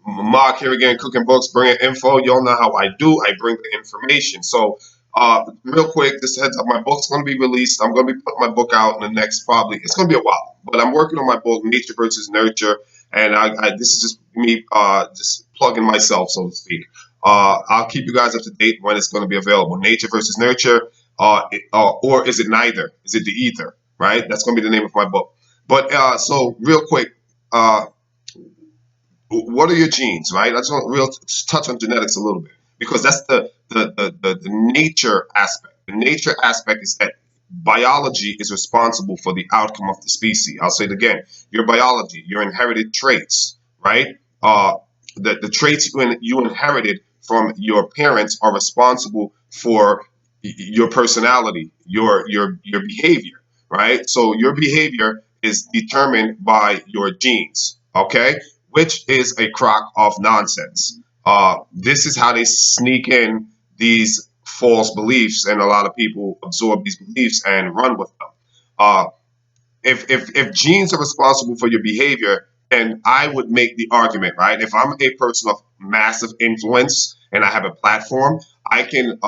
Mark here again, cooking books, bringing info. Y'all know how I do. I bring the information. So, real quick, just a heads up, my book's going to be released. I'm going to be putting my book out in the next probably, it's going to be a while, but I'm working on my book, Nature versus Nurture. And this is just me just plugging myself, so to speak. I'll keep you guys up to date when it's going to be available. Nature versus Nurture, or is it neither? Is it the ether? Right? That's going to be the name of my book. But so, real quick, uh, what are your genes, right? I just want to real touch on genetics a little bit because that's the nature aspect. The nature aspect is that biology is responsible for the outcome of the species. I'll say it again: your biology, your inherited traits, right? The traits you inherited from your parents are responsible for your personality, your behavior, right? So your behavior is determined by your genes. Okay, which is a crock of nonsense. This is how they sneak in these false beliefs, and a lot of people absorb these beliefs and run with them. Uh, if genes are responsible for your behavior, then I would make the argument, right? If I'm a person of massive influence and I have a platform, I can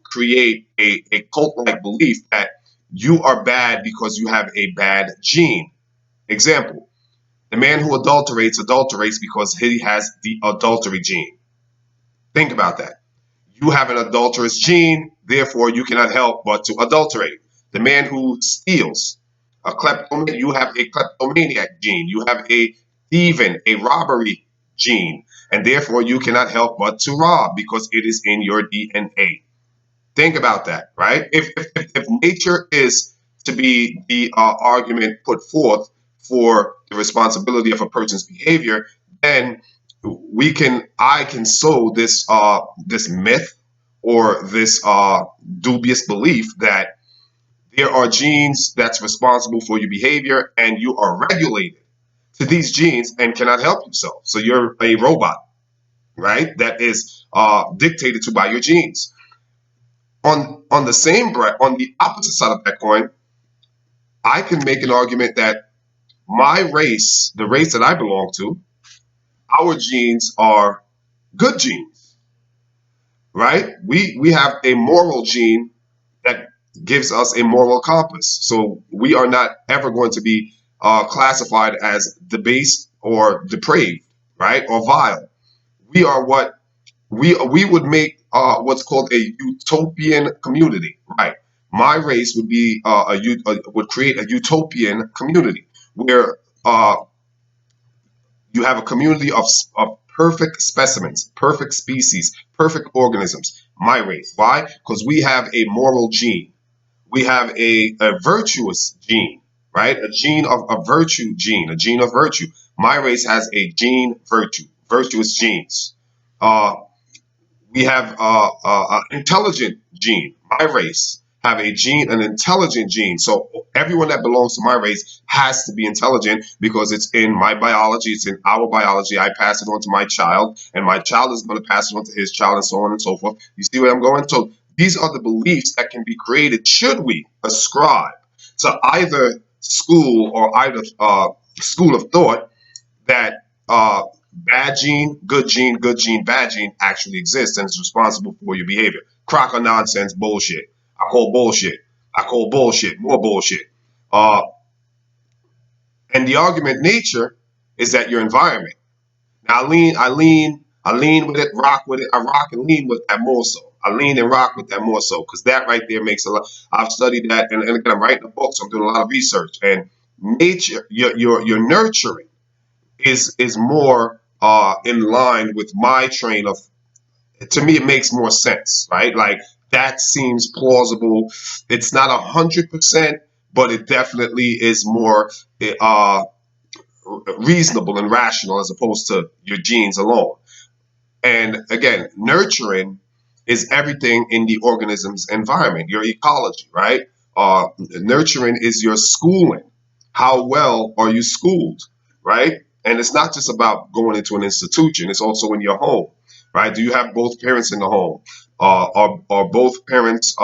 create a cult-like belief that you are bad because you have a bad gene. Example: the man who adulterates because he has the adultery gene. Think about that. You have an adulterous gene, therefore you cannot help but to adulterate. The man who steals, you have a kleptomaniac gene. You have a thieving, a robbery gene, and therefore you cannot help but to rob because it is in your DNA. Think about that, right? If nature is to be the argument put forth for the responsibility of a person's behavior, then I can sow this myth or this dubious belief that there are genes that's responsible for your behavior and you are regulated to these genes and cannot help yourself. So you're a robot, right? That is dictated to by your genes. On the same breath, on the opposite side of that coin, I can make an argument that my race, the race that I belong to, our genes are good genes, right? We have a moral gene that gives us a moral compass. So we are not ever going to be classified as debased or depraved, right, or vile. We are what we would make what's called a utopian community, right? My race would be would create a utopian community where you have a community of perfect specimens, perfect species, perfect organisms. My race. Why? Because we have a moral gene. We have a virtuous gene, right? A gene of a virtue gene, a gene of virtue. My race has a gene virtue, virtuous genes. Uh, we have intelligent gene. My race have a gene, an intelligent gene. So everyone that belongs to my race has to be intelligent because it's in my biology. It's in our biology. I pass it on to my child, and my child is going to pass it on to his child, and so on and so forth. You see where I'm going? So these are the beliefs that can be created should we ascribe to either school or either school of thought that bad gene, good gene, good gene, bad gene actually exists and is responsible for your behavior. Crock of nonsense bullshit. I call bullshit. I call bullshit. More bullshit. Uh, and the argument nature is that your environment. Now I lean with it, rock with it. I rock and lean with that more so. I lean and rock with that more so because that right there makes a lot. I've studied that, and again, I'm writing a book, so I'm doing a lot of research. And nature, your nurturing is more in line with my train of. To me, it makes more sense, right? Like that seems plausible. It's not 100%, but it definitely is more uh, reasonable and rational as opposed to your genes alone. And again, nurturing is everything in the organism's environment, your ecology, right? Nurturing is your schooling. How well are you schooled, right? And it's not just about going into an institution, it's also in your home, right? Do you have both parents in the home? Are both parents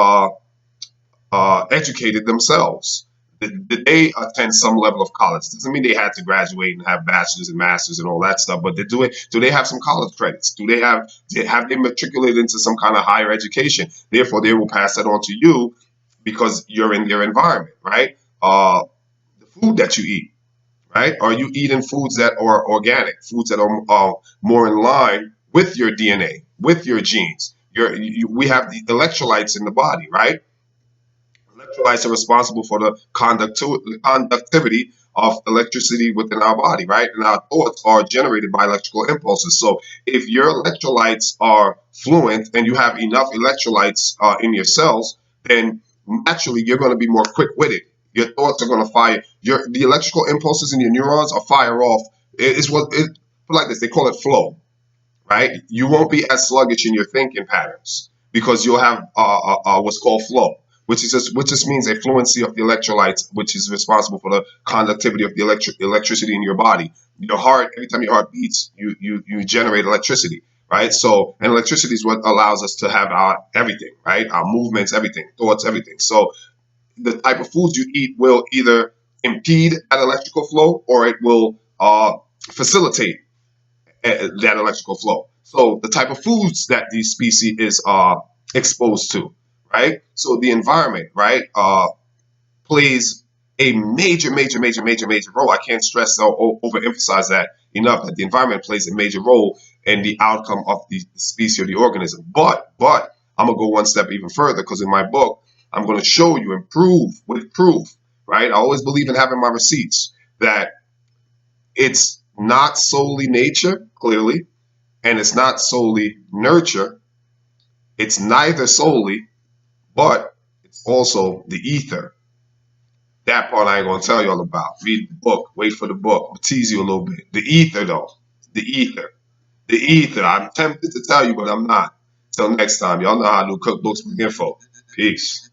educated themselves? did they attend some level of college? Doesn't mean they had to graduate and have bachelors and masters and all that stuff, but do they have some college credits? Have they matriculated into some kind of higher education? Therefore, they will pass that on to you because you're in their environment, right? The food that you eat, right? Are you eating foods that are organic, foods that are more in line with your DNA, with your genes? We have the electrolytes in the body, right? Electrolytes are responsible for the conductivity of electricity within our body, right? And our thoughts are generated by electrical impulses. So if your electrolytes are fluent and you have enough electrolytes in your cells, then naturally you're going to be more quick-witted. Your thoughts are going to fire. The electrical impulses in your neurons are fire off. It's what it put like this. They call it flow, right? You won't be as sluggish in your thinking patterns because you'll have what's called flow, which just means a fluency of the electrolytes, which is responsible for the conductivity of the electricity in your body. Your heart, every time your heart beats, you generate electricity, right? So, and electricity is what allows us to have our everything, right? Our movements, everything, thoughts, everything. So, the type of foods you eat will either impede that electrical flow or it will facilitate that electrical flow. So the type of foods that these species is exposed to, right? So the environment, right, plays a major role. I can't stress or overemphasize that enough. That the environment plays a major role in the outcome of the species or the organism. But I'm gonna go one step even further because in my book I'm gonna show you and prove with proof, right? I always believe in having my receipts that it's not solely nature, clearly, and it's not solely nurture. It's neither solely, but it's also the ether. That part I ain't gonna tell you all about. Read the book. Wait for the book. I'll tease you a little bit. The ether, though. The ether. The ether. I'm tempted to tell you, but I'm not. Till next time. Y'all know how to do cookbooks with info. Peace.